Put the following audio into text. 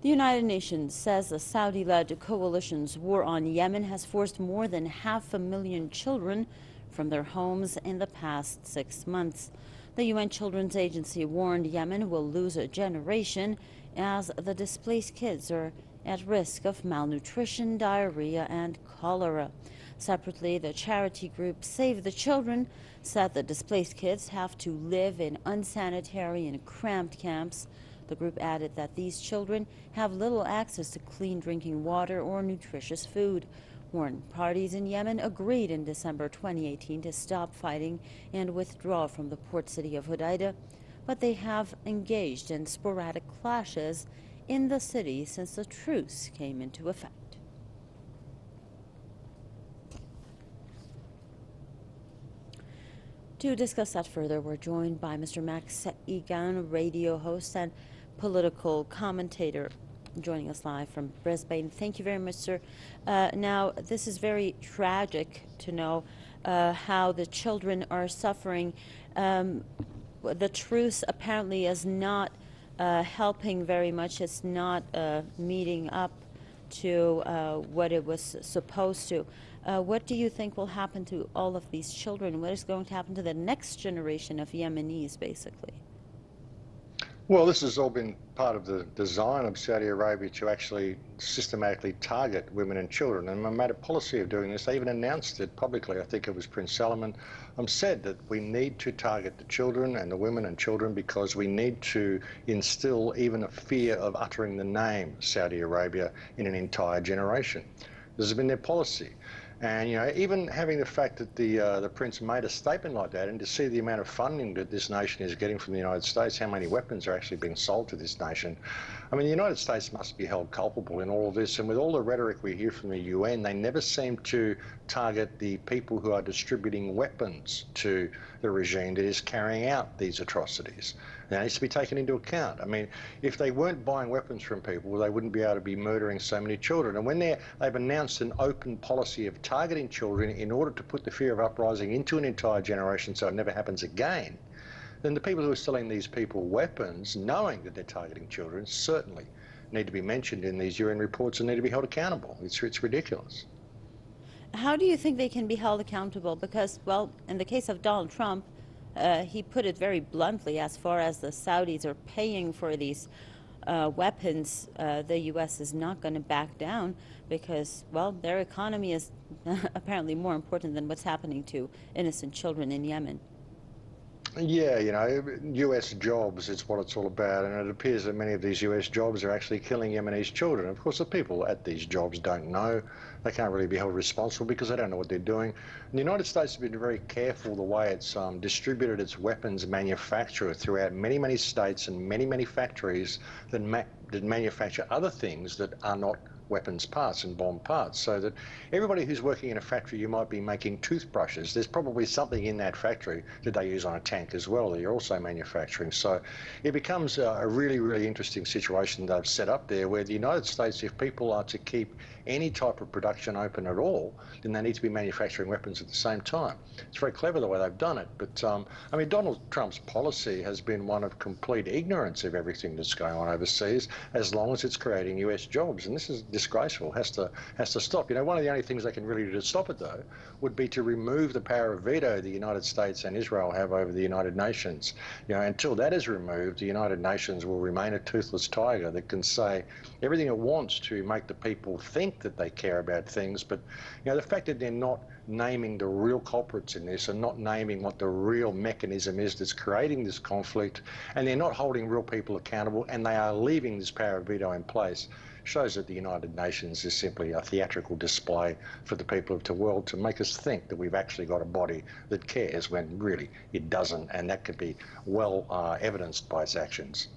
The United Nations says the Saudi-led coalition's war on Yemen has forced more than 500,000 children from their homes in the past 6 months. The UN Children's Agency warned Yemen will lose a generation as the displaced kids are at risk of malnutrition, diarrhea, and cholera. Separately, the charity group Save the Children said the displaced kids have to live in unsanitary and cramped camps. The group added that these children have little access to clean drinking water or nutritious food. Warring parties in Yemen agreed in December 2018 to stop fighting and withdraw from the port city of Hodeidah, but they have engaged in sporadic clashes in the city since the truce came into effect. To discuss that further, we're joined by Mr. Max Igan, radio host and political commentator, joining us live from Brisbane. Thank you very much, sir. Now, this is very tragic to know how the children are suffering. The truce apparently is not helping very much. It's not meeting up to what it was supposed to. What do you think will happen to all of these children? What is going to happen to the next generation of Yemenis, basically? Well, this has all been part of the design of Saudi Arabia to actually systematically target women and children, and they made a policy of doing this. They even announced it publicly. I think it was Prince Salman said that we need to target the children and the women and children because we need to instill even a fear of uttering the name Saudi Arabia in an entire generation. This has been their policy. And, you know, even having the fact that the Prince made a statement like that, and to see the amount of funding that this nation is getting from the United States, how many weapons are actually being sold to this nation. I mean, the United States must be held culpable in all of this. And with all the rhetoric we hear from the UN, they never seem to target the people who are distributing weapons to the regime that is carrying out these atrocities. That needs to be taken into account. I mean, if they weren't buying weapons from people, they wouldn't be able to be murdering so many children. And when they've announced an open policy of targeting children in order to put the fear of uprising into an entire generation so it never happens again, then the people who are selling these people weapons, knowing that they're targeting children, certainly need to be mentioned in these UN reports and need to be held accountable. It's ridiculous. How do you think they can be held accountable? Because, well, in the case of Donald Trump, he put it very bluntly, as far as the Saudis are paying for these weapons, the U.S. is not going to back down because, well, their economy is apparently more important than what's happening to innocent children in Yemen. Yeah, you know, US jobs is what it's all about, and it appears that many of these US jobs are actually killing Yemenis children. Of course, the people at these jobs don't know. They can't really be held responsible because they don't know what they're doing. And the United States has been very careful the way it's distributed its weapons manufacture throughout many, many states and many, many factories that manufacture other things that are not weapons parts and bomb parts, so that everybody who's working in a factory, you might be making toothbrushes, there's probably something in that factory that they use on a tank as well that you're also manufacturing. So it becomes a really, really interesting situation they've set up there, where the United States, if people are to keep any type of production open at all, then they need to be manufacturing weapons at the same time. It's very clever the way they've done it, but I mean, Donald Trump's policy has been one of complete ignorance of everything that's going on overseas, as long as it's creating US jobs, and this is disgraceful. Has to stop. You know, one of the only things they can really do to stop it, though, would be to remove the power of veto the United States and Israel have over the United Nations. You know, until that is removed, the United Nations will remain a toothless tiger that can say everything it wants to make the people think that they care about things. But, you know, the fact that they're not naming the real culprits in this and not naming what the real mechanism is that's creating this conflict, and they're not holding real people accountable, and they are leaving this power of veto in place, shows that the United Nations is simply a theatrical display for the people of the world to make us think that we've actually got a body that cares when really it doesn't, and that could be well evidenced by its actions.